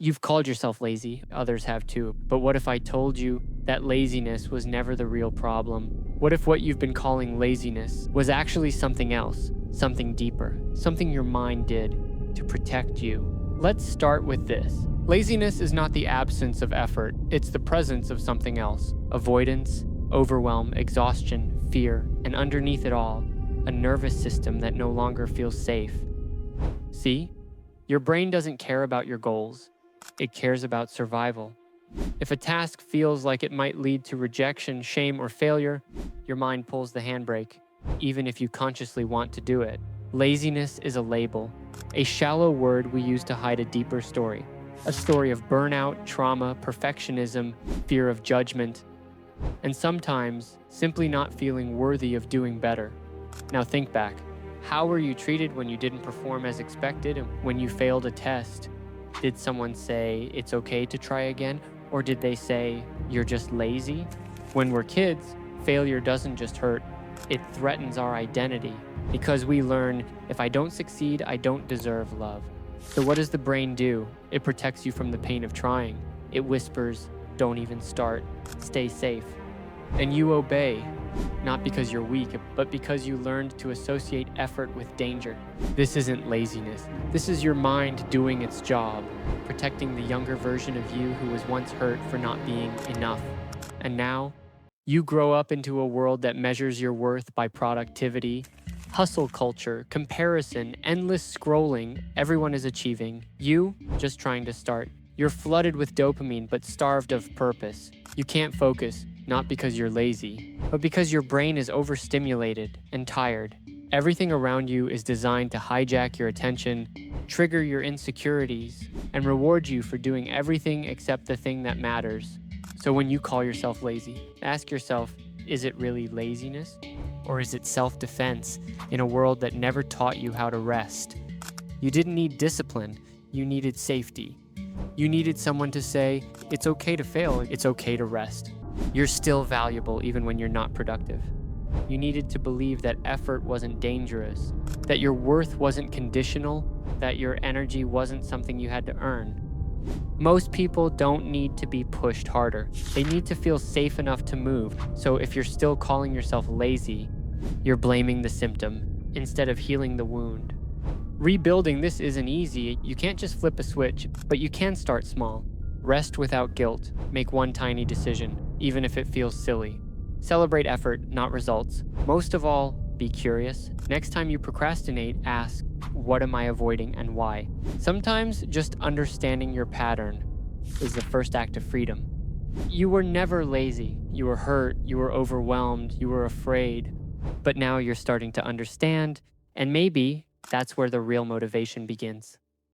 You've called yourself lazy, others have too, but what if I told you that laziness was never the real problem? What if what you've been calling laziness was actually something else, something deeper, something your mind did to protect you? Let's start with this. Laziness is not the absence of effort, it's the presence of something else. Avoidance, overwhelm, exhaustion, fear, and underneath it all, a nervous system that no longer feels safe. See? Your brain doesn't care about your goals. It cares about survival. If a task feels like it might lead to rejection, shame, or failure, your mind pulls the handbrake, even if you consciously want to do it. Laziness is a label, a shallow word we use to hide a deeper story. A story of burnout, trauma, perfectionism, fear of judgment, and sometimes simply not feeling worthy of doing better. Now think back. How were you treated when you didn't perform as expected and when you failed a test? Did someone say it's okay to try again? Or did they say you're just lazy? When we're kids, failure doesn't just hurt, it threatens our identity because we learn if I don't succeed, I don't deserve love. So what does the brain do? It protects you from the pain of trying. It whispers, don't even start, stay safe. And you obey, not because you're weak, but because you learned to associate effort with danger. This isn't laziness. This is your mind doing its job, protecting the younger version of you who was once hurt for not being enough. And now, you grow up into a world that measures your worth by productivity, hustle culture, comparison, endless scrolling. Everyone is achieving. You, just trying to start. You're flooded with dopamine, but starved of purpose. You can't focus, not because you're lazy, but because your brain is overstimulated and tired. Everything around you is designed to hijack your attention, trigger your insecurities, and reward you for doing everything except the thing that matters. So when you call yourself lazy, ask yourself, is it really laziness? Or is it self-defense in a world that never taught you how to rest? You didn't need discipline, you needed safety. You needed someone to say, it's okay to fail, it's okay to rest. You're still valuable even when you're not productive. You needed to believe that effort wasn't dangerous, that your worth wasn't conditional, that your energy wasn't something you had to earn. Most people don't need to be pushed harder. They need to feel safe enough to move. So if you're still calling yourself lazy, you're blaming the symptom instead of healing the wound. Rebuilding this isn't easy. You can't just flip a switch, but you can start small. Rest without guilt. Make one tiny decision, even if it feels silly. Celebrate effort, not results. Most of all, be curious. Next time you procrastinate, ask, what am I avoiding and why? Sometimes just understanding your pattern is the first act of freedom. You were never lazy. You were hurt, you were overwhelmed, you were afraid. But now you're starting to understand, and maybe that's where the real motivation begins.